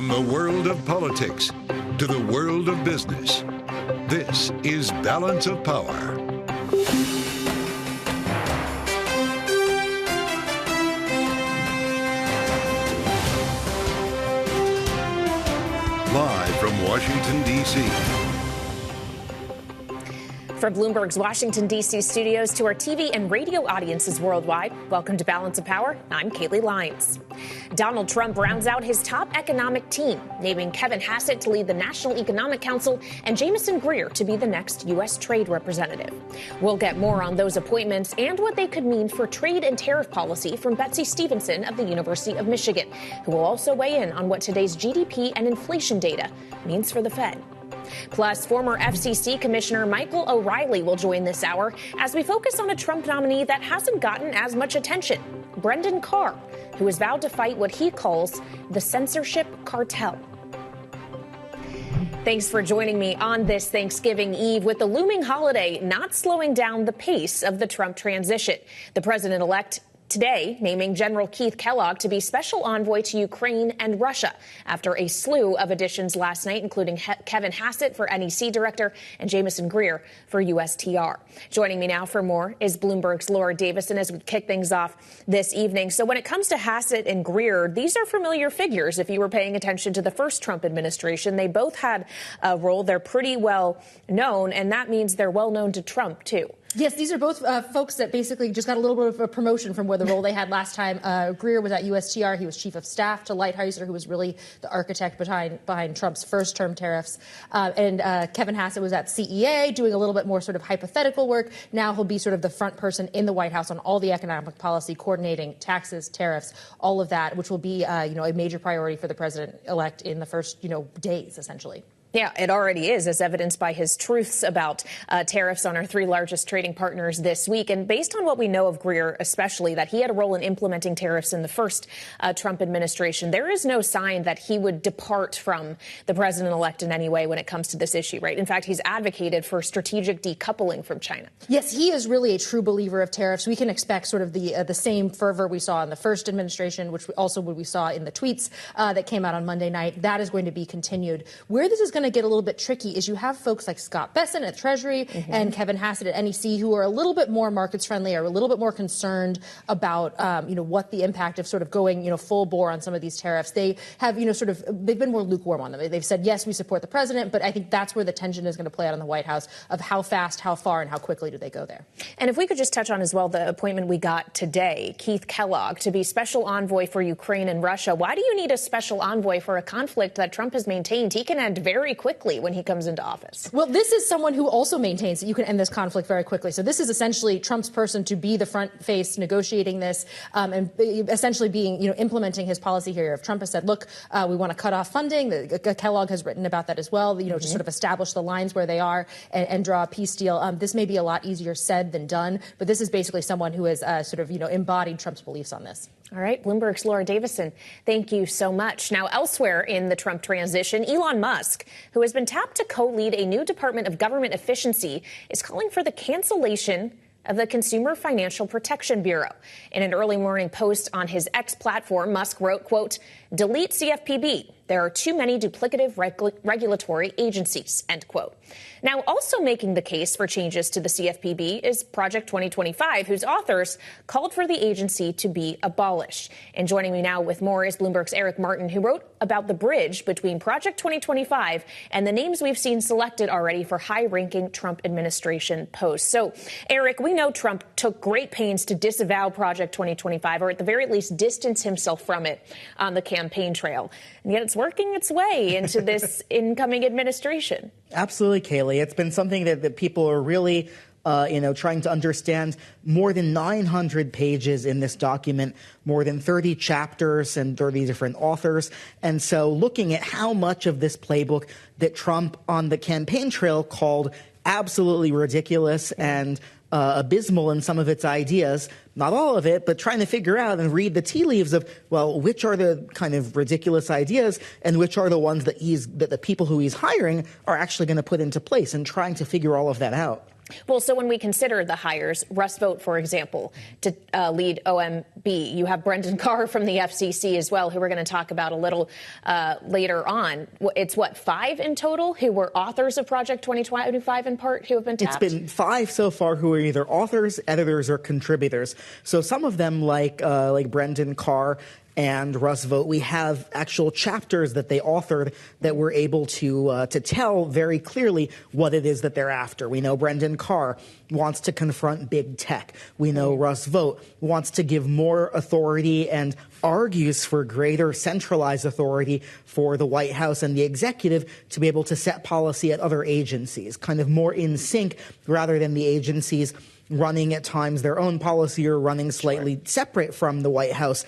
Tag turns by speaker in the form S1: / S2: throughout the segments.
S1: From the world of politics to the world of business, this is Balance of Power. Live from Washington, D.C.
S2: From Bloomberg's Washington, D.C. studios to our TV and radio audiences worldwide, welcome to Balance of Power. I'm Kaylee Lyons. Donald Trump rounds out his top economic team, naming Kevin Hassett to lead the National Economic Council and Jamieson Greer to be the next U.S. trade representative. We'll get more on those appointments and what they could mean for trade and tariff policy from Betsey Stevenson of the University of Michigan, who will also weigh in on what today's GDP and inflation data means for the Fed. Plus, former FCC Commissioner Michael O'Reilly will join this hour as we focus on a Trump nominee that hasn't gotten as much attention, Brendan Carr, who has vowed to fight what he calls the censorship cartel. Thanks for joining me on this Thanksgiving Eve. With the looming holiday not slowing down the pace of the Trump transition, the president-elect today naming General Keith Kellogg to be special envoy to Ukraine and Russia after a slew of additions last night, including Kevin Hassett for NEC director and Jamieson Greer for USTR. Joining me now for more is Bloomberg's Laura Davison as we kick things off this evening. So when it comes to Hassett and Greer, these are familiar figures. If you were paying attention to the first Trump administration, they both had a role. They're pretty well known, and that means they're well known to Trump, too.
S3: Yes, these are both folks that basically just got a little bit of a promotion from where the role they had last time. Greer was at USTR. He was chief of staff to Lighthizer, who was really the architect behind Trump's first term tariffs. And Kevin Hassett was at CEA doing a little bit more sort of hypothetical work. Now he'll be sort of the front person in the White House on all the economic policy, coordinating taxes, tariffs, all of that, which will be, a major priority for the president-elect in the first, days, essentially.
S2: Yeah, it already is, as evidenced by his truths about tariffs on our three largest trading partners this week. And based on what we know of Greer, especially that he had a role in implementing tariffs in the first Trump administration, there is no sign that he would depart from the president-elect in any way when it comes to this issue, right? In fact, he's advocated for strategic decoupling from China.
S3: Yes, he is really a true believer of tariffs. We can expect sort of the same fervor we saw in the first administration, which also what we saw in the tweets that came out on Monday night. That is going to be continued. Where this is going to get a little bit tricky is you have folks like Scott Besson at Treasury and Kevin Hassett at NEC who are a little bit more markets friendly, are a little bit more concerned about what the impact of sort of going full bore on some of these tariffs. They have they've been more lukewarm on them. They've said yes, we support the president, but I think that's where the tension is going to play out in the White House of how fast, how far, and how quickly do they go there.
S2: And if we could just touch on as well the appointment we got today, Keith Kellogg to be special envoy for Ukraine and Russia. Why do you need a special envoy for a conflict that Trump has maintained he can end very quickly when he comes into office?
S3: Well, this is someone who also maintains that you can end this conflict very quickly. So this is essentially Trump's person to be the front face negotiating this and essentially being, implementing his policy here. If Trump has said, look, we want to cut off funding, Kellogg has written about that as well, to sort of establish the lines where they are and draw a peace deal. This may be a lot easier said than done, but this is basically someone who has embodied Trump's beliefs on this.
S2: All right. Bloomberg's Laura Davison, thank you so much. Now, elsewhere in the Trump transition, Elon Musk, who has been tapped to co-lead a new Department of Government Efficiency, is calling for the cancellation of the Consumer Financial Protection Bureau. In an early morning post on his X platform, Musk wrote, quote, "Delete CFPB. There are too many duplicative regulatory agencies," end quote. Now, also making the case for changes to the CFPB is Project 2025, whose authors called for the agency to be abolished. And joining me now with more is Bloomberg's Eric Martin, who wrote about the bridge between Project 2025 and the names we've seen selected already for high-ranking Trump administration posts. So, Eric, we know Trump took great pains to disavow Project 2025, or at the very least distance himself from it on the campaign trail. And yet it's working its way into this incoming administration.
S4: Absolutely, Kaylee. It's been something that people are really trying to understand. More than 900 pages in this document, more than 30 chapters and 30 different authors. And so looking at how much of this playbook that Trump on the campaign trail called absolutely ridiculous and abysmal in some of its ideas, not all of it, but trying to figure out and read the tea leaves of, well, which are the kind of ridiculous ideas and which are the ones that the people who he's hiring are actually going to put into place, and trying to figure all of that out.
S2: Well, so when we consider the hires, Russ Vought, for example, to lead OMB, you have Brendan Carr from the FCC as well, who we're going to talk about a little later on. It's 5 in total who were authors of Project 2025 in part who have been tapped?
S4: It's been 5 so far who are either authors, editors, or contributors. So some of them, like Brendan Carr and Russ Vought, we have actual chapters that they authored that we're able to tell very clearly what it is that they're after. We know Brendan Carr wants to confront big tech. We know Russ Vought wants to give more authority and argues for greater centralized authority for the White House and the executive to be able to set policy at other agencies, kind of more in sync rather than the agencies running at times their own policy or running slightly separate from the White House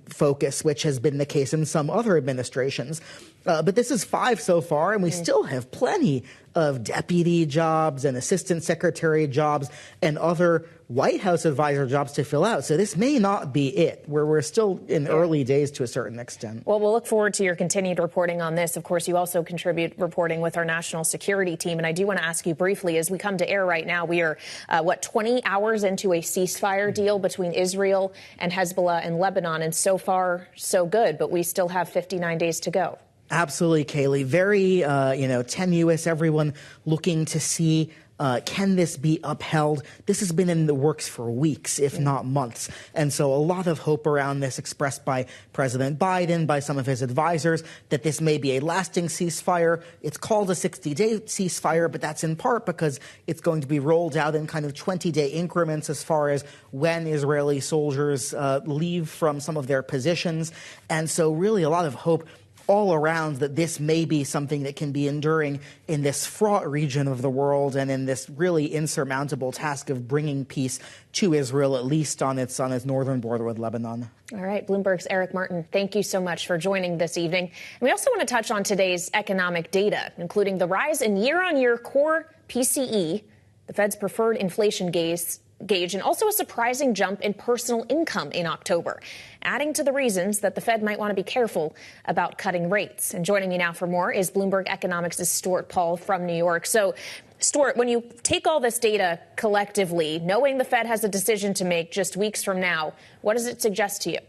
S4: focus, which has been the case in some other administrations. But this is 5 so far, and we still have plenty of deputy jobs and assistant secretary jobs and other White House advisor jobs to fill out. So this may not be it, where we're still in early days to a certain extent.
S2: Well, we'll look forward to your continued reporting on this. Of course, you also contribute reporting with our national security team. And I do want to ask you briefly, as we come to air right now, we are, 20 hours into a ceasefire deal between Israel and Hezbollah and Lebanon. And so far, so good. But we still have 59 days to go.
S4: Absolutely, Kaylee. Very, tenuous. Everyone looking to see, can this be upheld? This has been in the works for weeks, if not months. And so a lot of hope around this expressed by President Biden, by some of his advisors, that this may be a lasting ceasefire. It's called a 60-day ceasefire, but that's in part because it's going to be rolled out in kind of 20-day increments as far as when Israeli soldiers leave from some of their positions. And so really a lot of hope all around that this may be something that can be enduring in this fraught region of the world and in this really insurmountable task of bringing peace to Israel, at least on its northern border with Lebanon.
S2: All right. Bloomberg's Eric Martin, thank you so much for joining this evening. And we also want to touch on today's economic data, including the rise in year-on-year core PCE, the Fed's preferred inflation gauge, and also a surprising jump in personal income in October, adding to the reasons that the Fed might want to be careful about cutting rates. And joining me now for more is Bloomberg Economics' Stuart Paul from New York. So, Stuart, when you take all this data collectively, knowing the Fed has a decision to make just weeks from now, what does it suggest to you?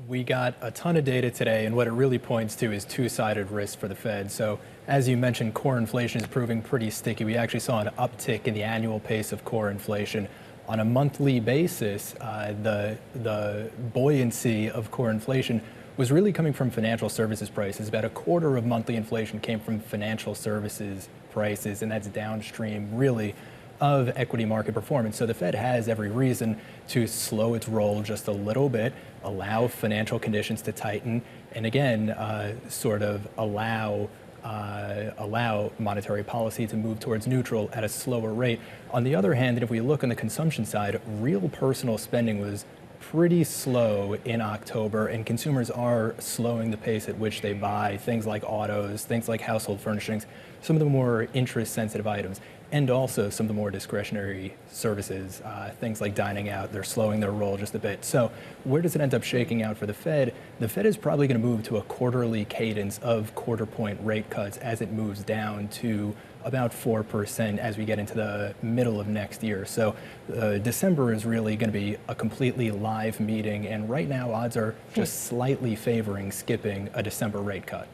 S5: We got a ton of data today, and what it really points to is two-sided risk for the Fed. So, as you mentioned, core inflation is proving pretty sticky. We actually saw an uptick in the annual pace of core inflation. On a monthly basis, the buoyancy of core inflation was really coming from financial services prices. About a quarter of monthly inflation came from financial services prices, and that's downstream, really, of equity market performance. So the Fed has every reason to slow its roll just a little bit, allow financial conditions to tighten, and again, sort of allow monetary policy to move towards neutral at a slower rate. On the other hand, if we look on the consumption side, real personal spending was pretty slow in October, and consumers are slowing the pace at which they buy things like autos, things like household furnishings, some of the more interest-sensitive items, and also some of the more discretionary services, things like dining out. They're slowing their roll just a bit. So where does it end up shaking out for the Fed? The Fed is probably going to move to a quarterly cadence of quarter-point rate cuts as it moves down to about 4% as we get into the middle of next year. So December is really going to be a completely live meeting, and right now odds are just slightly favoring skipping a December rate cut.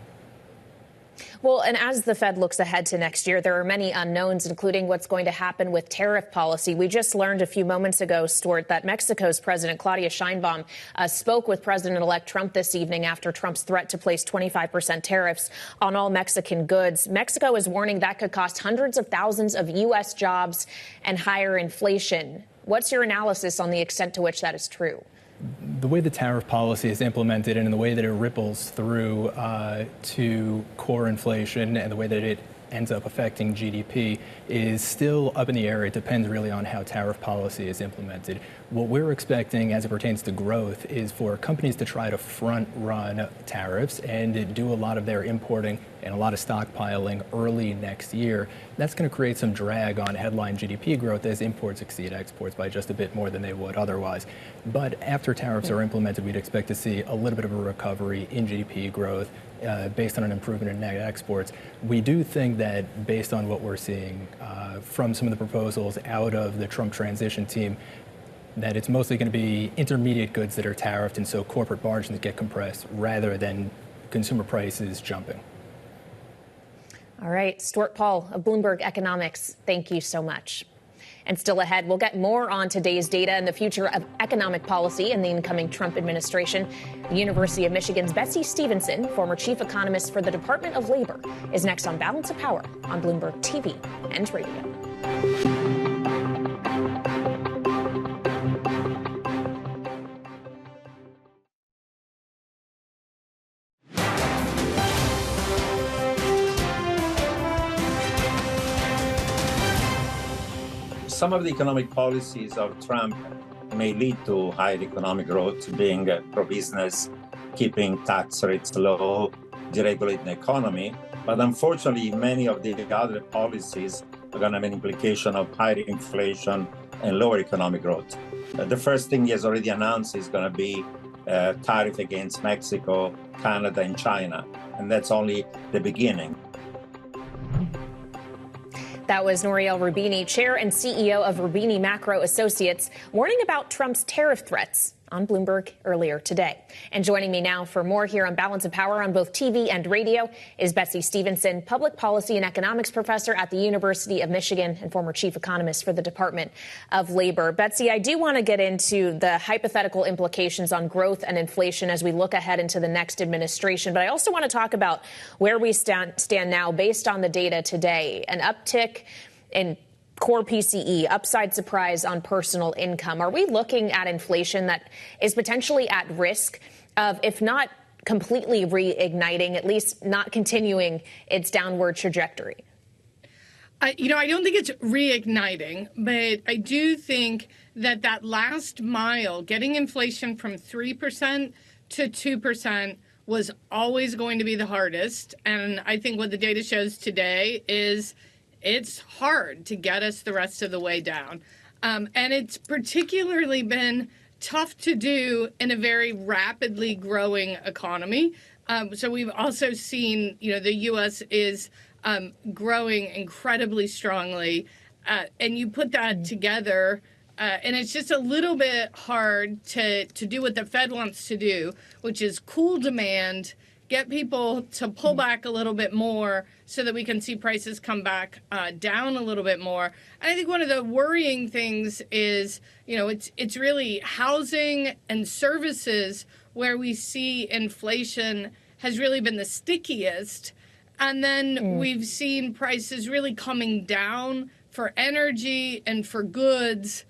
S2: Well, and as the Fed looks ahead to next year, there are many unknowns, including what's going to happen with tariff policy. We just learned a few moments ago, Stuart, that Mexico's President Claudia Sheinbaum spoke with President-elect Trump this evening after Trump's threat to place 25% tariffs on all Mexican goods. Mexico is warning that could cost hundreds of thousands of U.S. jobs and higher inflation. What's your analysis on the extent to which that is true?
S5: The way the tariff policy is implemented and the way that it ripples through to core inflation and the way that it ends up affecting GDP is still up in the air. It depends really on how tariff policy is implemented. What we're expecting as it pertains to growth is for companies to try to front-run tariffs and do a lot of their importing and a lot of stockpiling early next year. That's going to create some drag on headline GDP growth as imports exceed exports by just a bit more than they would otherwise. But after tariffs are implemented, we'd expect to see a little bit of a recovery in GDP growth based on an improvement in net exports. We do think that based on what we're seeing from some of the proposals out of the Trump transition team, that it's mostly going to be intermediate goods that are tariffed, and so corporate margins get compressed rather than consumer prices jumping.
S2: All right, Stuart Paul of Bloomberg Economics, thank you so much. And still ahead, we'll get more on today's data and the future of economic policy in the incoming Trump administration. The University of Michigan's Betsey Stevenson, former chief economist for the Department of Labor, is next on Balance of Power on Bloomberg TV and radio.
S6: Some of the economic policies of Trump may lead to higher economic growth, being pro-business, keeping tax rates low, deregulating the economy. But unfortunately, many of the other policies are going to have an implication of higher inflation and lower economic growth. The first thing he has already announced is going to be tariff against Mexico, Canada, and China. And that's only the beginning.
S2: That was Nouriel Roubini, chair and CEO of Roubini Macro Associates, warning about Trump's tariff threats on Bloomberg earlier today. And joining me now for more here on Balance of Power on both TV and radio is Betsey Stevenson, public policy and economics professor at the University of Michigan and former chief economist for the Department of Labor. Betsey, I do want to get into the hypothetical implications on growth and inflation as we look ahead into the next administration. But I also want to talk about where we stand now based on the data today. An uptick in core PCE, upside surprise on personal income. Are we looking at inflation that is potentially at risk of, if not completely reigniting, at least not continuing its downward trajectory?
S7: I don't think it's reigniting, but I do think that last mile, getting inflation from 3% to 2%, was always going to be the hardest. And I think what the data shows today is it's hard to get us the rest of the way down. And it's particularly been tough to do in a very rapidly growing economy. So we've also seen, the U.S. is growing incredibly strongly. And you put that together, and it's just a little bit hard to do what the Fed wants to do, which is cool demand, get people to pull back a little bit more so that we can see prices come back down a little bit more. And I think one of the worrying things is, it's really housing and services where we see inflation has really been the stickiest. And then we've seen prices really coming down for energy and for goods.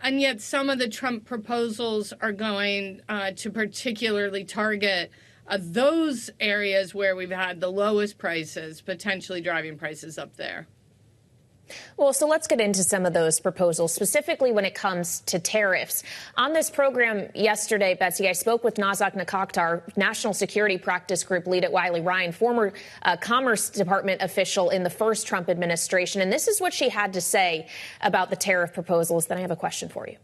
S7: And yet some of the Trump proposals are going to particularly target those areas where we've had the lowest prices, potentially driving prices up there.
S2: Well, so let's get into some of those proposals, specifically when it comes to tariffs. On this program yesterday, Betsey, I spoke with Nazak Nakakhtar, National Security Practice Group lead at Wiley Ryan, former Commerce Department official in the first Trump administration. And this is what she had to say about the tariff proposals. Then I have a question for you.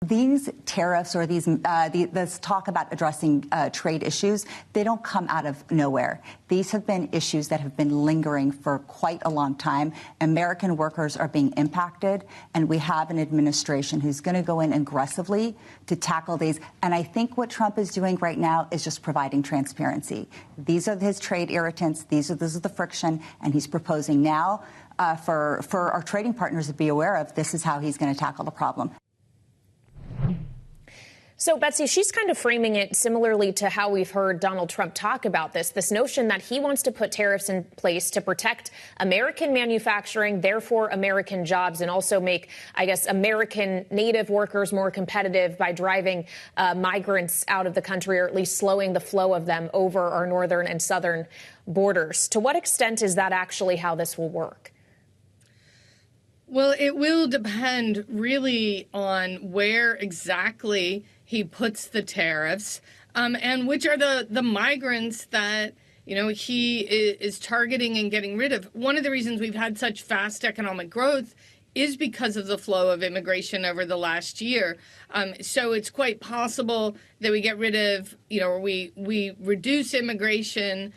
S8: These tariffs or this talk about addressing trade issues, they don't come out of nowhere. These have been issues that have been lingering for quite a long time. American workers are being impacted, and we have an administration who's going to go in aggressively to tackle these. And I think what Trump is doing right now is just providing transparency. These are his trade irritants. This is the friction, and he's proposing now for our trading partners to be aware of. This is how he's going to tackle the problem.
S2: So, Betsey, she's kind of framing it similarly to how we've heard Donald Trump talk about this notion that he wants to put tariffs in place to protect American manufacturing, therefore American jobs, and also make, I guess, American native workers more competitive by driving migrants out of the country, or at least slowing the flow of them over our northern and southern borders. To what extent is that actually how this will work?
S7: Well, it will depend really on where exactly he puts the tariffs and which are the migrants that he is targeting and getting rid of. One of the reasons we've had such fast economic growth is because of the flow of immigration over the last year. So it's quite possible that we get rid of, or we reduce immigration.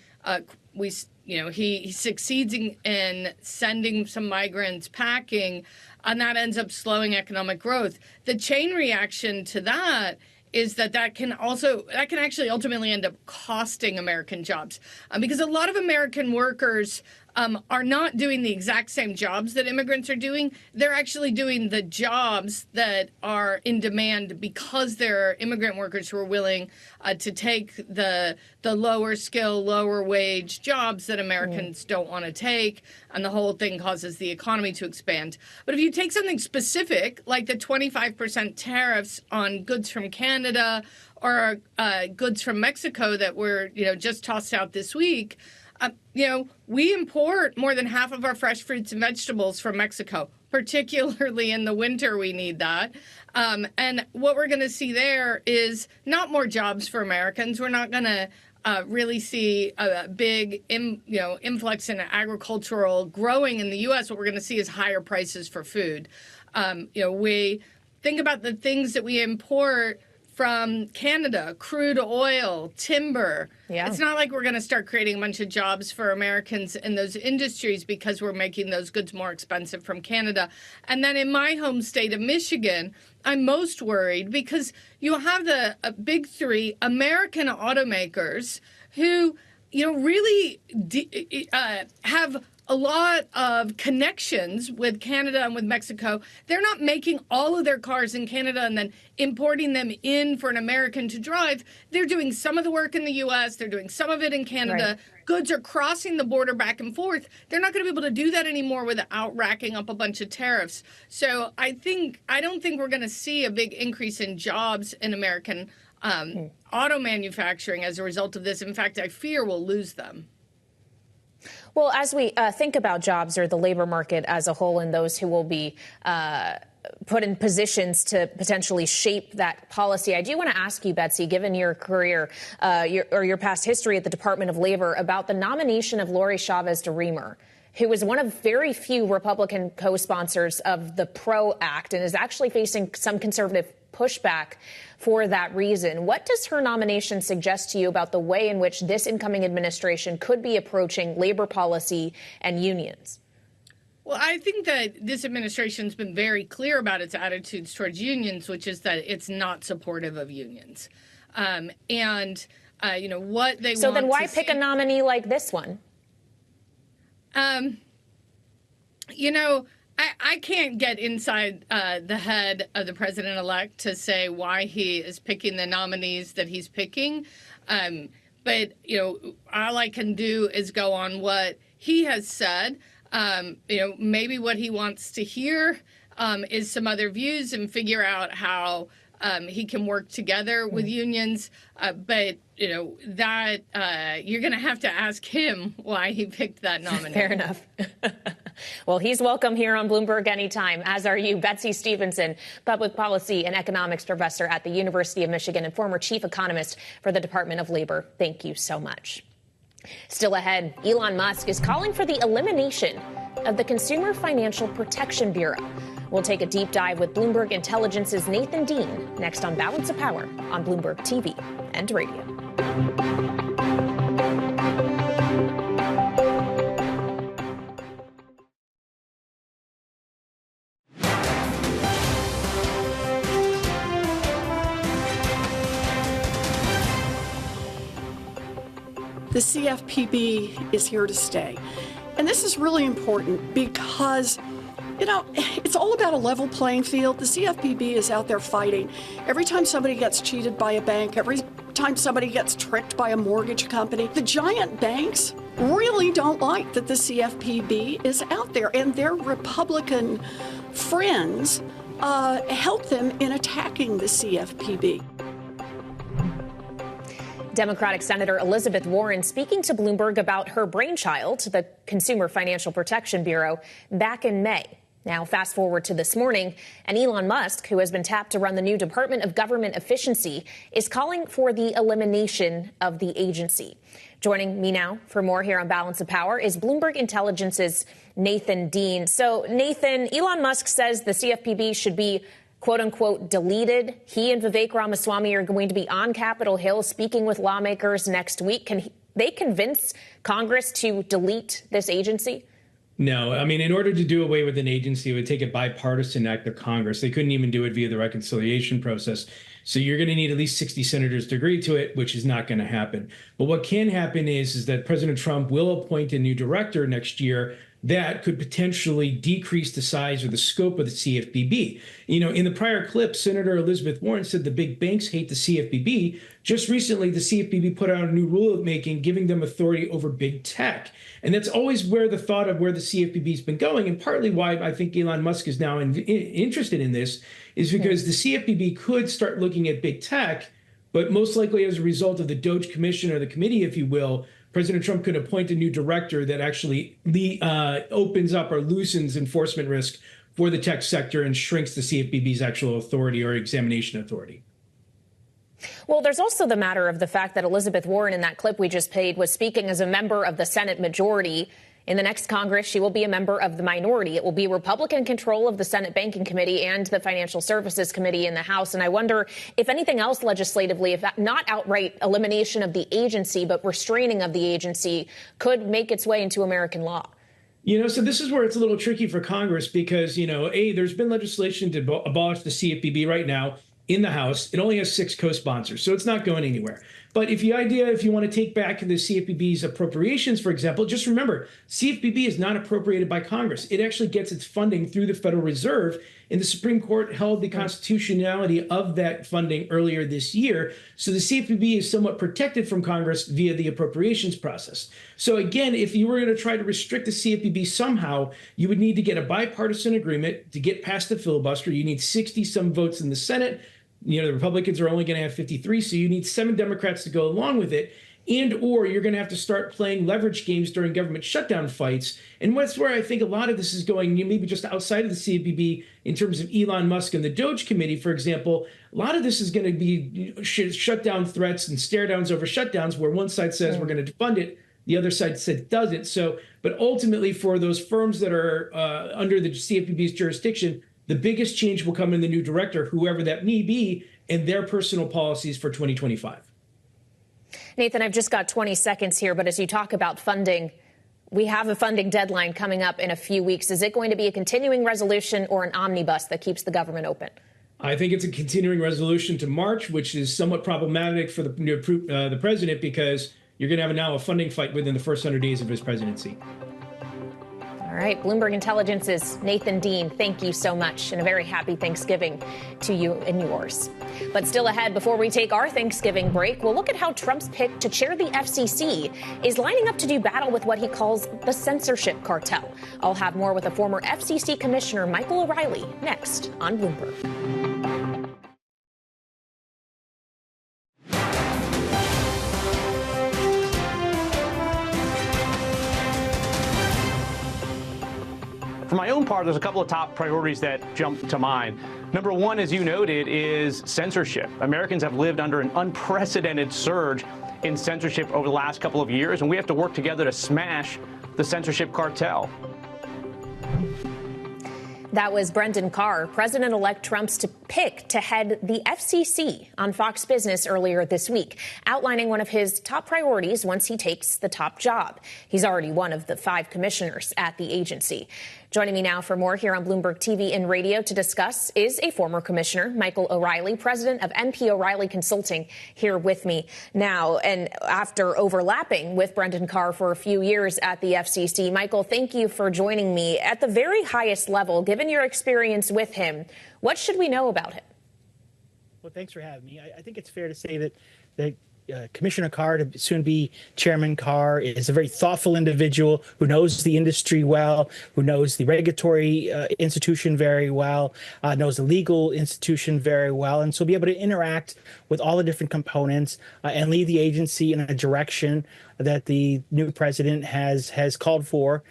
S7: He succeeds in sending some migrants packing, and that ends up slowing economic growth. The chain reaction to that is that can actually ultimately end up costing American jobs, because a lot of American workers are not doing the exact same jobs that immigrants are doing. They're actually doing the jobs that are in demand because there are immigrant workers who are willing to take the lower skill, lower wage jobs that Americans don't want to take, and the whole thing causes the economy to expand. But if you take something specific, like the 25% tariffs on goods from Canada or goods from Mexico that were just tossed out this week, we import more than half of our fresh fruits and vegetables from Mexico, particularly in the winter. We need that. And what we're going to see there is not more jobs for Americans. We're not going to really see a big influx in agricultural growing in the U.S. What we're going to see is higher prices for food. We think about the things that we import from Canada: crude oil, timber. Yeah. It's not like we're going to start creating a bunch of jobs for Americans in those industries because we're making those goods more expensive from Canada. And then in my home state of Michigan, I'm most worried because you have the big three American automakers who, really have a lot of connections with Canada and with Mexico. They're not making all of their cars in Canada and then importing them in for an American to drive. They're doing some of the work in the U.S. They're doing some of it in Canada. Right. Goods are crossing the border back and forth. They're not going to be able to do that anymore without racking up a bunch of tariffs. So I don't think we're going to see a big increase in jobs in American auto manufacturing as a result of this. In fact, I fear we'll lose them.
S2: Well, as we think about jobs or the labor market as a whole and those who will be put in positions to potentially shape that policy, I do want to ask you, Betsey, given your career your past history at the Department of Labor, about the nomination of Lori Chavez de Remer, who was one of very few Republican co-sponsors of the PRO Act and is actually facing some conservative pushback for that reason. What does her nomination suggest to you about the way in which this incoming administration could be approaching labor policy and unions?
S7: Well, I think that this administration's been very clear about its attitudes towards unions, which is that it's not supportive of unions. What they want.
S2: So then why pick a nominee like this one?
S7: I can't get inside the head of the president-elect to say why he is picking the nominees that he's picking. But all I can do is go on what he has said. Maybe what he wants to hear is some other views and figure out how he can work together with unions. But you're going to have to ask him why he picked that nominee.
S2: Fair enough. Well, he's welcome here on Bloomberg anytime, as are you. Betsey Stevenson, public policy and economics professor at the University of Michigan and former chief economist for the Department of Labor. Thank you so much. Still ahead, Elon Musk is calling for the elimination of the Consumer Financial Protection Bureau. We'll take a deep dive with Bloomberg Intelligence's Nathan Dean next on Balance of Power on Bloomberg TV and radio.
S9: The CFPB is here to stay. And this is really important because, it's all about a level playing field. The CFPB is out there fighting. Every time somebody gets cheated by a bank, every time somebody gets tricked by a mortgage company, the giant banks really don't like that the CFPB is out there. And their Republican friends help them in attacking the CFPB.
S2: Democratic Senator Elizabeth Warren speaking to Bloomberg about her brainchild, the Consumer Financial Protection Bureau, back in May. Now, fast forward to this morning, and Elon Musk, who has been tapped to run the new Department of Government Efficiency, is calling for the elimination of the agency. Joining me now for more here on Balance of Power is Bloomberg Intelligence's Nathan Dean. So, Nathan, Elon Musk says the CFPB should be, quote unquote, deleted. He and Vivek Ramaswamy are going to be on Capitol Hill speaking with lawmakers next week. Can they convince Congress to delete this agency?
S10: No, I mean, in order to do away with an agency, it would take a bipartisan act of Congress. They couldn't even do it via the reconciliation process. So you're going to need at least 60 senators to agree to it, which is not going to happen. But what can happen is that President Trump will appoint a new director next year that could potentially decrease the size or the scope of the CFPB. You know, in the prior clip, Senator Elizabeth Warren said the big banks hate the CFPB. Just recently, the CFPB put out a new rulemaking giving them authority over big tech. And that's always where the thought of where the CFPB has been going. And partly why I think Elon Musk is now interested in this is because the CFPB could start looking at big tech, but most likely as a result of the Doge Commissioner, the committee, if you will, President Trump could appoint a new director that actually opens up or loosens enforcement risk for the tech sector and shrinks the CFPB's actual authority or examination authority.
S2: Well, there's also the matter of the fact that Elizabeth Warren in that clip we just played was speaking as a member of the Senate majority. In the next Congress, she will be a member of the minority. It will be Republican control of the Senate Banking Committee and the Financial Services Committee in the House. And I wonder if anything else legislatively, if that, not outright elimination of the agency, but restraining of the agency could make its way into American law.
S10: You know, so this is where it's a little tricky for Congress because, you know, there's been legislation to abolish the CFPB right now in the House. It only has 6 co-sponsors, so it's not going anywhere. But if you want to take back the CFPB's appropriations, for example, just remember, CFPB is not appropriated by Congress. It actually gets its funding through the Federal Reserve, and the Supreme Court held the constitutionality of that funding earlier this year. So the CFPB is somewhat protected from Congress via the appropriations process. So again, if you were going to try to restrict the CFPB somehow, you would need to get a bipartisan agreement to get past the filibuster. You need 60-some votes in the Senate. You know, the Republicans are only going to have 53, so you need 7 Democrats to go along with it. And or you're going to have to start playing leverage games during government shutdown fights. And that's where I think a lot of this is going, maybe just outside of the CFPB in terms of Elon Musk and the Doge Committee, for example. A lot of this is going to be shutdown threats and stare downs over shutdowns where one side says we're going to fund it, the other side said doesn't. So, but ultimately for those firms that are under the CFPB's jurisdiction, the biggest change will come in the new director, whoever that may be, and their personal policies for 2025.
S2: Nathan, I've just got 20 seconds here, but as you talk about funding, we have a funding deadline coming up in a few weeks. Is it going to be a continuing resolution or an omnibus that keeps the government open?
S10: I think it's a continuing resolution to March, which is somewhat problematic for the president because you're going to have now a funding fight within the first 100 days of his presidency.
S2: All right, Bloomberg Intelligence's Nathan Dean, thank you so much, and a very happy Thanksgiving to you and yours. But still ahead, before we take our Thanksgiving break, we'll look at how Trump's pick to chair the FCC is lining up to do battle with what he calls the censorship cartel. I'll have more with a former FCC Commissioner, Michael O'Reilly, next on Bloomberg.
S11: For my own part, there's a couple of top priorities that jump to mind. Number one, as you noted, is censorship. Americans have lived under an unprecedented surge in censorship over the last couple of years, and we have to work together to smash the censorship cartel.
S2: That was Brendan Carr, President-elect Trump's pick to head the FCC on Fox Business earlier this week, outlining one of his top priorities once he takes the top job. He's already one of the 5 commissioners at the agency. Joining me now for more here on Bloomberg TV and radio to discuss is a former commissioner, Michael O'Reilly, president of MP O'Reilly Consulting, here with me now. And after overlapping with Brendan Carr for a few years at the FCC, Michael, thank you for joining me. At the very highest level, given your experience with him, what should we know about him?
S12: Well, thanks for having me. I think it's fair to say that Commissioner Carr, to soon be Chairman Carr, is a very thoughtful individual who knows the industry well, who knows the regulatory institution very well, knows the legal institution very well, and so be able to interact with all the different components and lead the agency in a direction that the new president has called for.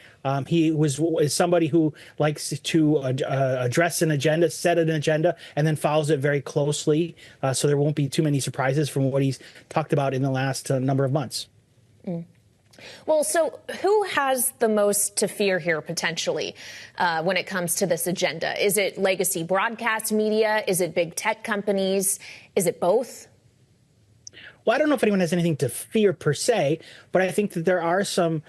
S12: He is somebody who likes to address an agenda, set an agenda, and then follows it very closely. So there won't be too many surprises from what he's talked about in the last number of months.
S2: Well, so who has the most to fear here potentially when it comes to this agenda? Is it legacy broadcast media? Is it big tech companies? Is it both?
S12: Well, I don't know if anyone has anything to fear per se, but I think that there are some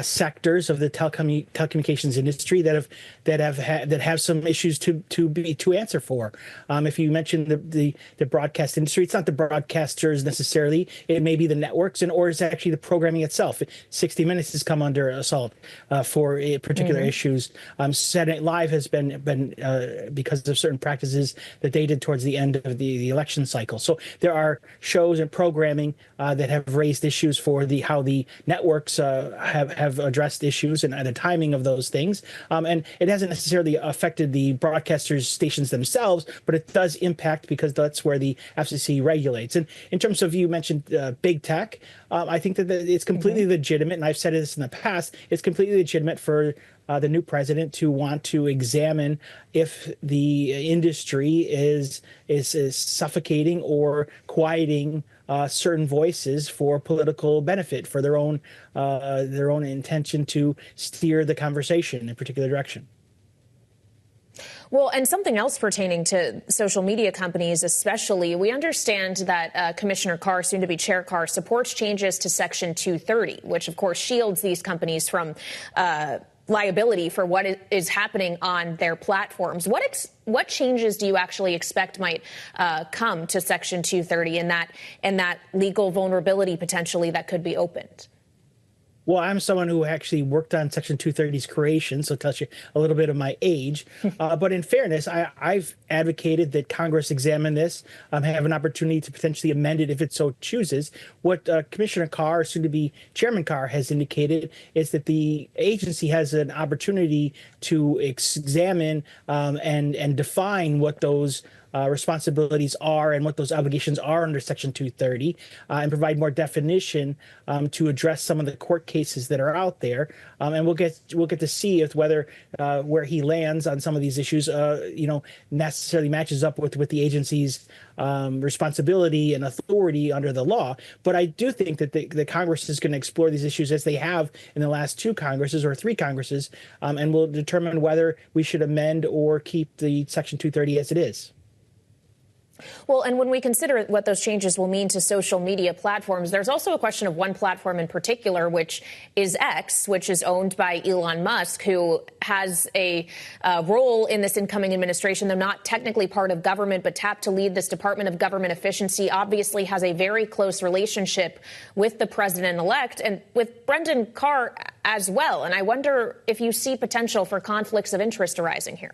S12: sectors of the telecommunications industry that have some issues to answer for. If you mentioned the broadcast industry, it's not the broadcasters necessarily. It may be the networks, or it's actually the programming itself. 60 Minutes has come under assault for particular issues. Saturday Night Live has been because of certain practices that they did towards the end of the election cycle. So there are shows and programming that have raised issues for how the networks have addressed issues and the timing of those things. And it hasn't necessarily affected the broadcasters' stations themselves, but it does impact because that's where the FCC regulates. And in terms of, you mentioned big tech, I think that it's completely legitimate, and I've said this in the past, it's completely legitimate for the new president to want to examine if the industry is suffocating or quieting certain voices for political benefit, for their own intention to steer the conversation in a particular direction.
S2: Well, and something else pertaining to social media companies, especially, we understand that Commissioner Carr, soon to be Chair Carr, supports changes to Section 230, which, of course, shields these companies from liability for what is happening on their platforms. What changes do you actually expect might come to Section 230 and that legal vulnerability potentially that could be opened?
S12: Well, I'm someone who actually worked on Section 230's creation, so it tells you a little bit of my age. But in fairness, I've advocated that Congress examine this, have an opportunity to potentially amend it if it so chooses. What Commissioner Carr, soon to be Chairman Carr, has indicated is that the agency has an opportunity to examine and define what those responsibilities are and what those obligations are under Section 230, and provide more definition to address some of the court cases that are out there. And we'll get to see if whether where he lands on some of these issues, necessarily matches up with the agency's responsibility and authority under the law. But I do think that the Congress is going to explore these issues as they have in the last two Congresses or three Congresses, and will determine whether we should amend or keep the Section 230 as it is.
S2: Well, and when we consider what those changes will mean to social media platforms, there's also a question of one platform in particular, which is X, which is owned by Elon Musk, who has a role in this incoming administration, though not technically part of government, but tapped to lead this Department of Government Efficiency, obviously has a very close relationship with the president-elect and with Brendan Carr as well. And I wonder if you see potential for conflicts of interest arising here.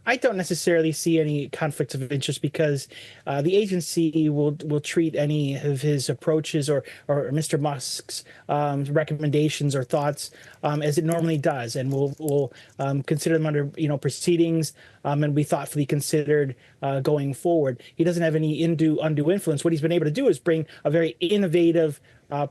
S12: I don't necessarily see any conflicts of interest because the agency will treat any of his approaches or Mr. Musk's recommendations or thoughts as it normally does, and we'll consider them under proceedings and be thoughtfully considered going forward. He doesn't have any undue influence. What he's been able to do is bring a very innovative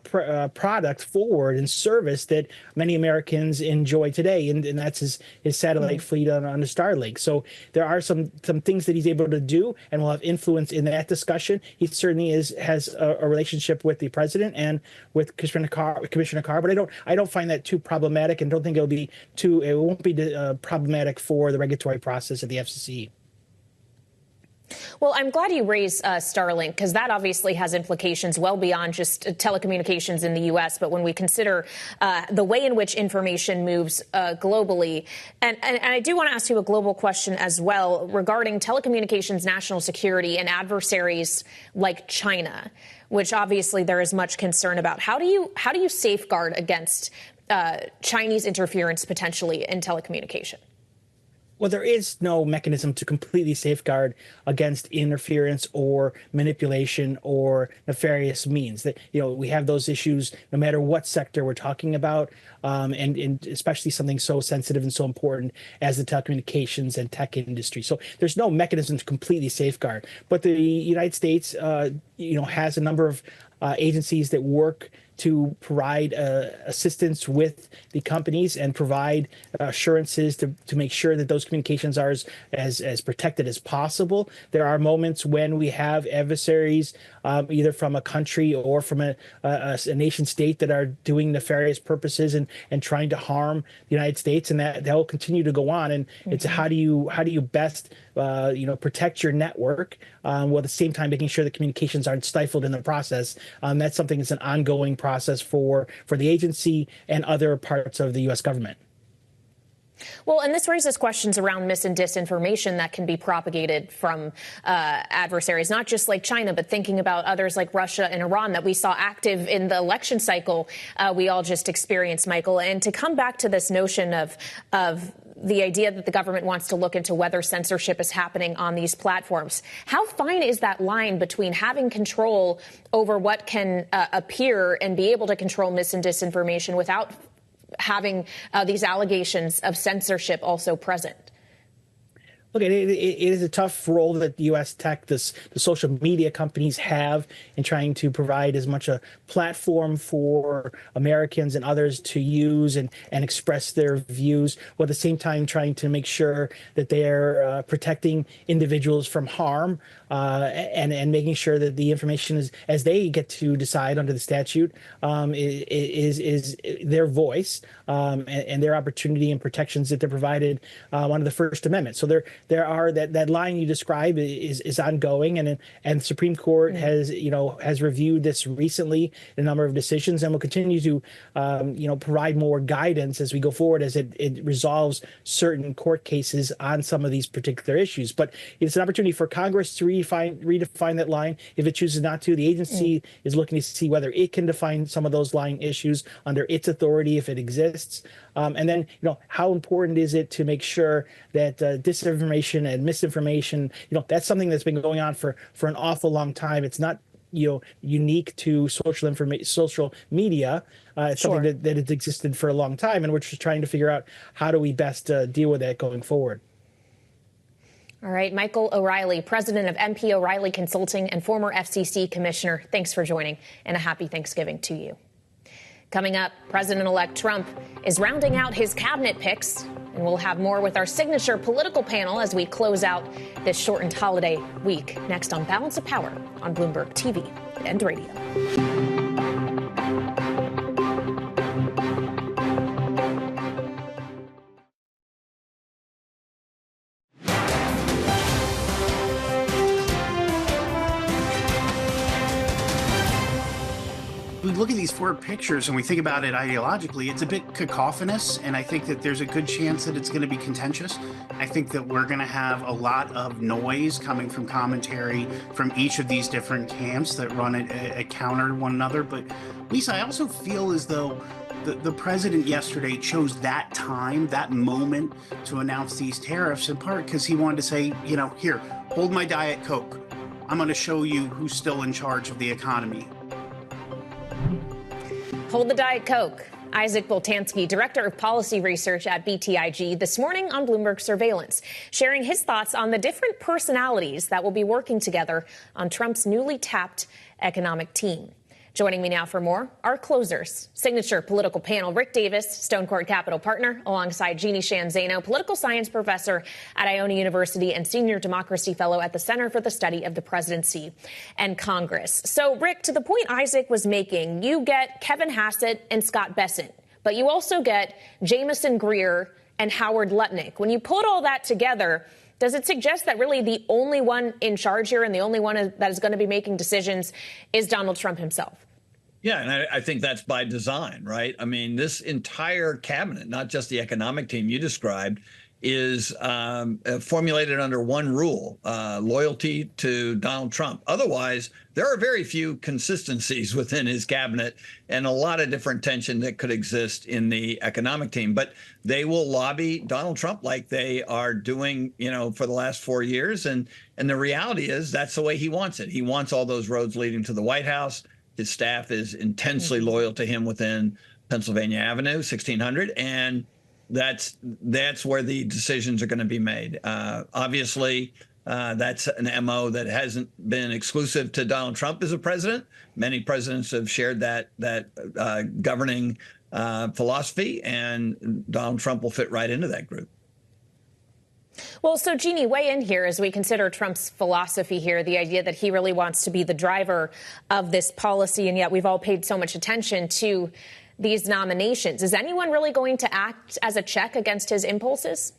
S12: product forward and service that many Americans enjoy today, and that's his satellite fleet on the Starlink. So there are some things that he's able to do, and will have influence in that discussion. He certainly has a relationship with the president and with Commissioner Carr, but I don't find that too problematic, and don't think it won't be problematic for the regulatory process at the FCC.
S2: Well, I'm glad you raised Starlink, because that obviously has implications well beyond just telecommunications in the U.S. But when we consider the way in which information moves globally, and I do want to ask you a global question as well regarding telecommunications national security and adversaries like China, which obviously there is much concern about. How do you safeguard against Chinese interference potentially in telecommunication?
S12: Well, there is no mechanism to completely safeguard against interference or manipulation or nefarious means. That, we have those issues no matter what sector we're talking about, and especially something so sensitive and so important as the telecommunications and tech industry. So there's no mechanism to completely safeguard. But the United States, has a number of agencies that work to provide assistance with the companies and provide assurances to make sure that those communications are as protected as possible. There are moments when we have adversaries, either from a country or from a nation state, that are doing nefarious purposes and trying to harm the United States, and that will continue to go on. And it's how do you best protect your network while at the same time making sure the communications aren't stifled in the process. That's something that's an ongoing process for the agency and other parts of the U.S. government.
S2: Well, and this raises questions around mis and disinformation that can be propagated from adversaries, not just like China, but thinking about others like Russia and Iran that we saw active in the election cycle we all just experienced, Michael. And to come back to this notion of the idea that the government wants to look into whether censorship is happening on these platforms, how fine is that line between having control over what can appear and be able to control mis and disinformation without having these allegations of censorship also present?
S12: Look, it is a tough role that the U.S. tech, the social media companies have in trying to provide as much a platform for Americans and others to use and express their views, while at the same time trying to make sure that they're protecting individuals from harm and making sure that the information is, as they get to decide under the statute, is their voice and their opportunity and protections that they're provided under the First Amendment. So there are that line you describe is ongoing, and the Supreme Court has reviewed this recently in a number of decisions, and will continue to provide more guidance as we go forward as it resolves certain court cases on some of these particular issues. But it's an opportunity for Congress to redefine that line. If it chooses not to, the agency is looking to see whether it can define some of those line issues under its authority if it exists. And then, how important is it to make sure that disinformation and misinformation, that's something that's been going on for an awful long time. It's not, unique to social media. It's something that has existed for a long time, and we're just trying to figure out how do we best deal with that going forward.
S2: All right, Michael O'Reilly, president of MP O'Reilly Consulting and former FCC Commissioner, thanks for joining, and a happy Thanksgiving to you. Coming up, President-elect Trump is rounding out his cabinet picks, and we'll have more with our signature political panel as we close out this shortened holiday week. Next on Balance of Power on Bloomberg TV and radio.
S13: We look at these four pictures and we think about it ideologically, it's a bit cacophonous, and I think that there's a good chance that it's going to be contentious. I think that we're going to have a lot of noise coming from commentary from each of these different camps that run a counter to one another. But Lisa, I also feel as though the president yesterday chose that time, that moment to announce these tariffs, in part because he wanted to say, here, hold my Diet Coke. I'm going to show you who's still in charge of the economy.
S2: Hold the Diet Coke. Isaac Boltansky, director of policy research at BTIG, this morning on Bloomberg Surveillance, sharing his thoughts on the different personalities that will be working together on Trump's newly tapped economic team. Joining me now for more, our closers. Signature political panel, Rick Davis, Stonecourt Capital partner, alongside Jeannie Shanzano, political science professor at Iona University and senior democracy fellow at the Center for the Study of the Presidency and Congress. So, Rick, to the point Isaac was making, you get Kevin Hassett and Scott Bessent, but you also get Jameson Greer and Howard Lutnick. When you put all that together, does it suggest that really the only one in charge here and the only one that is going to be making decisions is Donald Trump himself?
S14: Yeah, and I think that's by design, right? I mean, this entire cabinet, not just the economic team you described, is formulated under one rule, loyalty to Donald Trump. Otherwise, there are very few consistencies within his cabinet and a lot of different tension that could exist in the economic team. But they will lobby Donald Trump like they are doing, for the last 4 years. And the reality is that's the way he wants it. He wants all those roads leading to the White House. His staff is intensely loyal to him within Pennsylvania Avenue, 1600. And that's where the decisions are going to be made. Obviously, that's an MO that hasn't been exclusive to Donald Trump as a president. Many presidents have shared that governing philosophy, and Donald Trump will fit right into that group.
S2: Well, so Jeannie, weigh in here as we consider Trump's philosophy here, the idea that he really wants to be the driver of this policy, and yet we've all paid so much attention to these nominations. Is anyone really going to act as a check against his impulses?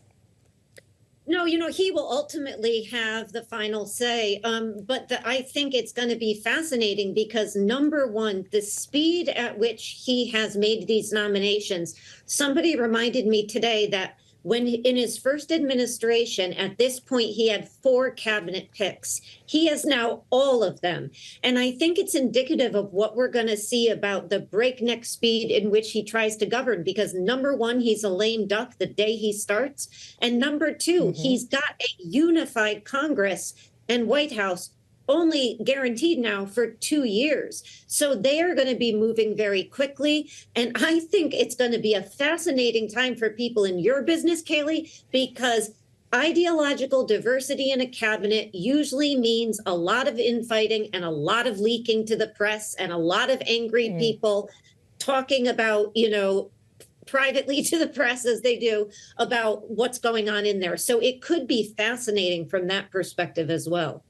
S15: No, he will ultimately have the final say. But I think it's going to be fascinating because, number one, the speed at which he has made these nominations. Somebody reminded me today that when in his first administration, at this point, he had 4 cabinet picks. He has now all of them. And I think it's indicative of what we're going to see about the breakneck speed in which he tries to govern, because number one, he's a lame duck the day he starts. And number two, he's got a unified Congress and White House only guaranteed now for 2 years. So they are going to be moving very quickly. And I think it's going to be a fascinating time for people in your business, Kayleigh, because ideological diversity in a cabinet usually means a lot of infighting and a lot of leaking to the press and a lot of angry people talking about, privately to the press, as they do, about what's going on in there. So it could be fascinating from that perspective as well.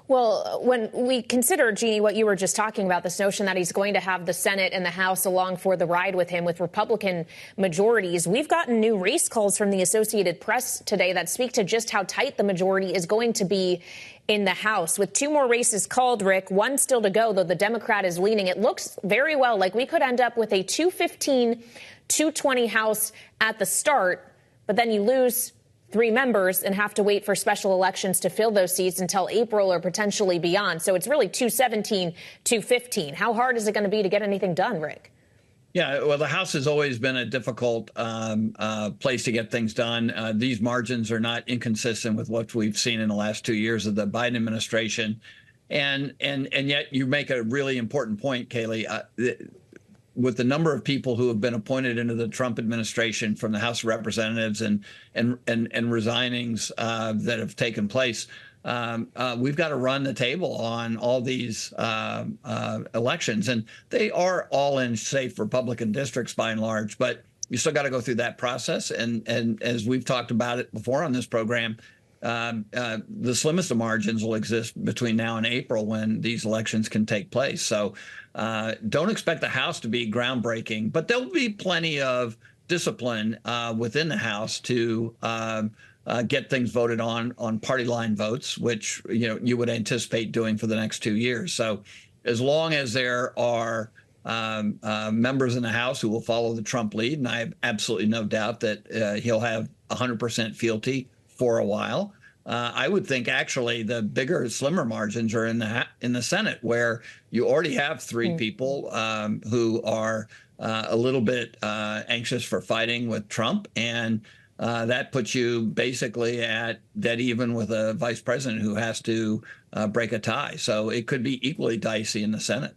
S2: Well, when we consider, Jeannie, what you were just talking about, this notion that he's going to have the Senate and the House along for the ride with him with Republican majorities, we've gotten new race calls from the Associated Press today that speak to just how tight the majority is going to be in the House. With 2 more races called, Rick, 1 still to go, though the Democrat is leaning. It looks very well like we could end up with a 215-220 House at the start, but then you lose 3 members and have to wait for special elections to fill those seats until April or potentially beyond. So it's really 217, 215. How hard is it going to be to get anything done, Rick?
S14: Yeah, well, the House has always been a difficult place to get things done. These margins are not inconsistent with what we've seen in the last 2 years of the Biden administration. And yet you make a really important point, Kayleigh. With the number of people who have been appointed into the Trump administration from the House of Representatives and resignings that have taken place, we've got to run the table on all these elections. And they are all in safe Republican districts by and large, but you still got to go through that process. And as we've talked about it before on this program, the slimmest of margins will exist between now and April when these elections can take place. So don't expect the House to be groundbreaking, but there'll be plenty of discipline within the House to get things voted on party line votes, which you would anticipate doing for the next 2 years. So as long as there are members in the House who will follow the Trump lead, and I have absolutely no doubt that he'll have 100% fealty for a while. I would think actually the bigger, slimmer margins are in the Senate, where you already have 3 people who are a little bit anxious for fighting with Trump, and that puts you basically at dead even with a vice president who has to break a tie. So it could be equally dicey in the Senate.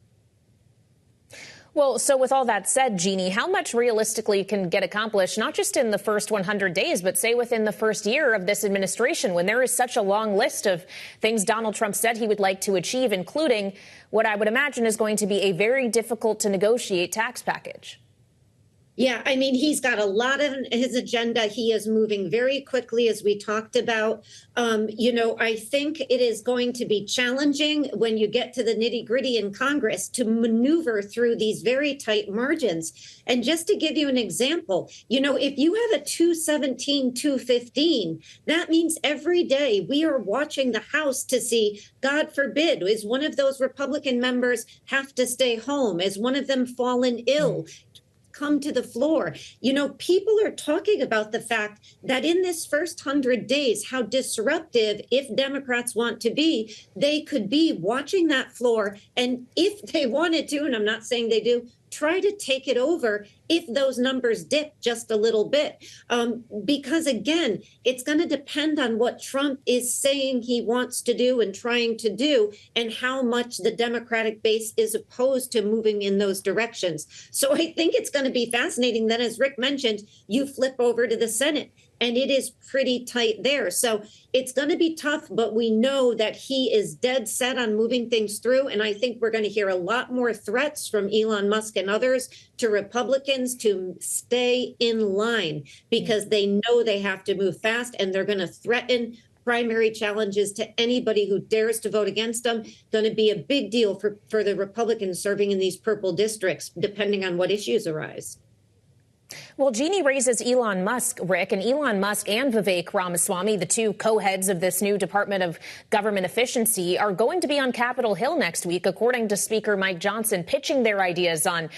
S2: Well, so with all that said, Jeannie, how much realistically can get accomplished, not just in the first 100 days, but say within the first year of this administration, when there is such a long list of things Donald Trump said he would like to achieve, including what I would imagine is going to be a very difficult to negotiate tax package?
S15: Yeah, I mean, he's got a lot on his agenda. He is moving very quickly, as we talked about. I think it is going to be challenging when you get to the nitty gritty in Congress to maneuver through these very tight margins. And just to give you an example, if you have a 217, 215, that means every day we are watching the House to see, God forbid, is one of those Republican members have to stay home? Is one of them fallen ill? come to the floor. People are talking about the fact that in this first 100 days, how disruptive, if Democrats want to be, they could be watching that floor. And if they wanted to, and I'm not saying they do, try to take it over if those numbers dip just a little bit. Because again, it's going to depend on what Trump is saying he wants to do and trying to do, and how much the Democratic base is opposed to moving in those directions. So I think it's going to be fascinating. Then, as Rick mentioned, you flip over to the Senate, and it is pretty tight there. So it's going to be tough, but we know that he is dead set on moving things through. And I think we're going to hear a lot more threats from Elon Musk and others to Republicans to stay in line, because they know they have to move fast, and they're going to threaten primary challenges to anybody who dares to vote against them. Going to be a big deal for the Republicans serving in these purple districts, depending on what issues arise.
S2: Well, Jeannie raises Elon Musk, Rick, and Elon Musk and Vivek Ramaswamy, the two co-heads of this new Department of Government Efficiency, are going to be on Capitol Hill next week, according to Speaker Mike Johnson, pitching their ideas on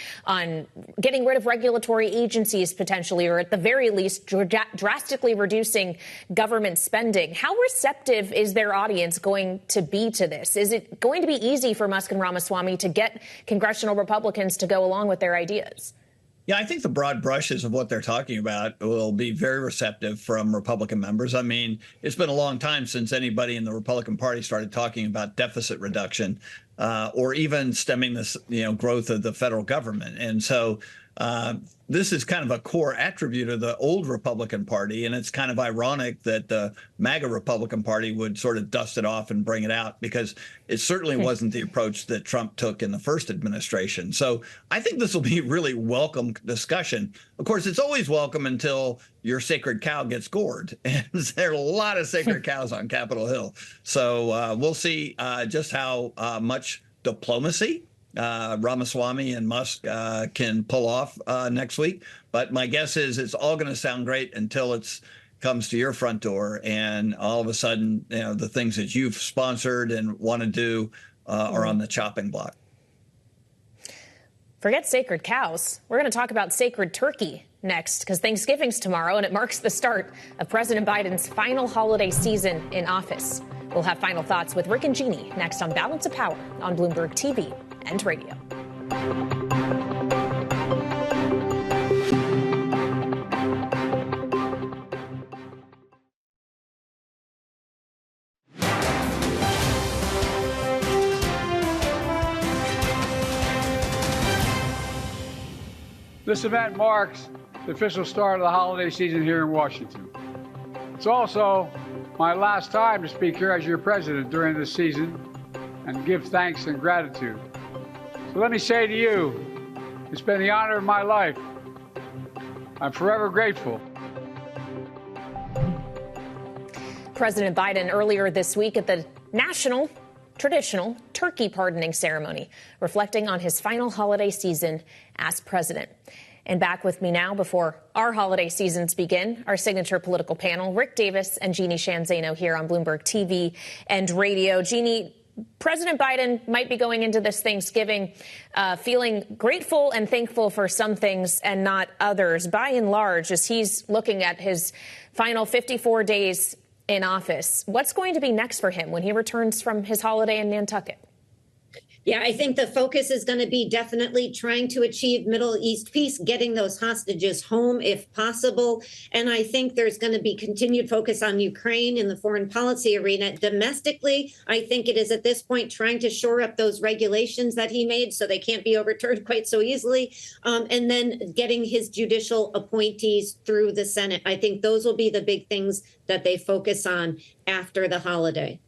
S2: getting rid of regulatory agencies potentially, or at the very least, drastically reducing government spending. How receptive is their audience going to be to this? Is it going to be easy for Musk and Ramaswamy to get congressional Republicans to go along with their ideas?
S14: Yeah, I think the broad brushes of what they're talking about will be very receptive from Republican members. I mean, it's been a long time since anybody in the Republican Party started talking about deficit reduction or even stemming this, growth of the federal government. And so this is kind of a core attribute of the old Republican Party. And it's kind of ironic that the MAGA Republican Party would sort of dust it off and bring it out, because it certainly wasn't the approach that Trump took in the first administration. So I think this will be really welcome discussion. Of course, it's always welcome until your sacred cow gets gored. And there are a lot of sacred cows on Capitol Hill. So we'll see just how much diplomacy Ramaswamy and Musk can pull off next week. But my guess is it's all going to sound great until it comes to your front door, and all of a sudden, the things that you've sponsored and want to do are on the chopping block.
S2: Forget sacred cows. We're going to talk about sacred turkey next, because Thanksgiving's tomorrow, and it marks the start of President Biden's final holiday season in office. We'll have final thoughts with Rick and Jeannie next on Balance of Power on Bloomberg TV and radio.
S16: This event marks the official start of the holiday season here in Washington. It's also my last time to speak here as your president during this season and give thanks and gratitude. So let me say to you, it's been the honor of my life. I'm forever grateful.
S2: President Biden earlier this week at the national traditional turkey pardoning ceremony, reflecting on his final holiday season as president. And back with me now, before our holiday seasons begin, our signature political panel, Rick Davis and Jeannie Shanzano here on Bloomberg TV and radio. Jeannie, President Biden might be going into this Thanksgiving feeling grateful and thankful for some things and not others. By and large, as he's looking at his final 54 days in office, what's going to be next for him when he returns from his holiday in Nantucket?
S15: Yeah, I think the focus is going to be definitely trying to achieve Middle East peace, getting those hostages home if possible. And I think there's going to be continued focus on Ukraine in the foreign policy arena. Domestically, I think it is at this point trying to shore up those regulations that he made so they can't be overturned quite so easily. And then getting his judicial appointees through the Senate. I think those will be the big things that they focus on after the holiday.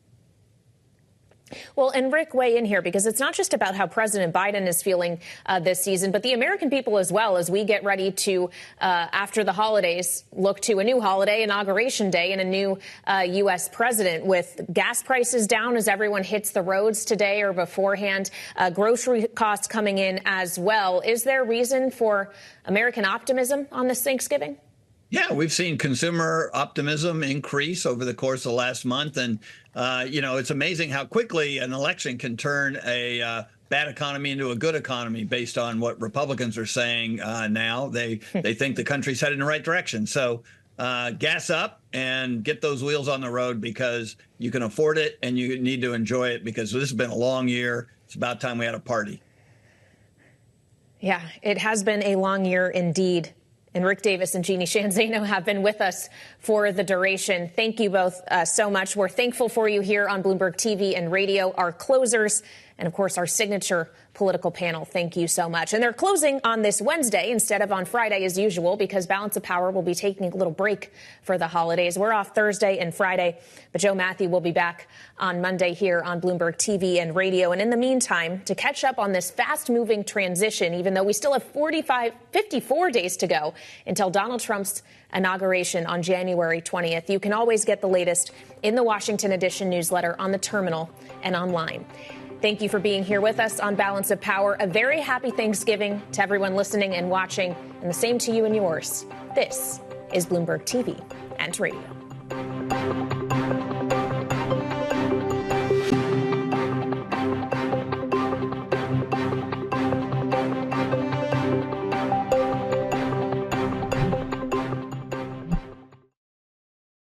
S2: Well, and Rick, weigh in here, because it's not just about how President Biden is feeling this season, but the American people as well, as we get ready to, after the holidays, look to a new holiday, Inauguration Day, and a new U.S. president, with gas prices down as everyone hits the roads today or beforehand, grocery costs coming in as well. Is there reason for American optimism on this Thanksgiving?
S14: Yeah, we've seen consumer optimism increase over the course of the last month. And, it's amazing how quickly an election can turn a bad economy into a good economy based on what Republicans are saying now. They think the country's headed in the right direction. So gas up and get those wheels on the road, because you can afford it and you need to enjoy it, because this has been a long year. It's about time we had a party.
S2: Yeah, it has been a long year indeed. And Rick Davis and Jeannie Sheehan Zaino have been with us for the duration. Thank you both so much. We're thankful for you here on Bloomberg TV and radio, our closers, and of course, our signature political panel. Thank you so much. And they're closing on this Wednesday instead of on Friday as usual, because Balance of Power will be taking a little break for the holidays. We're off Thursday and Friday, but Joe Matthew will be back on Monday here on Bloomberg TV and radio. And in the meantime, to catch up on this fast-moving transition, even though we still have 54 days to go until Donald Trump's inauguration on January 20th, you can always get the latest in the Washington Edition newsletter, on the terminal, and online. Thank you for being here with us on Balance of Power. A very happy Thanksgiving to everyone listening and watching, and the same to you and yours. This is Bloomberg TV and radio.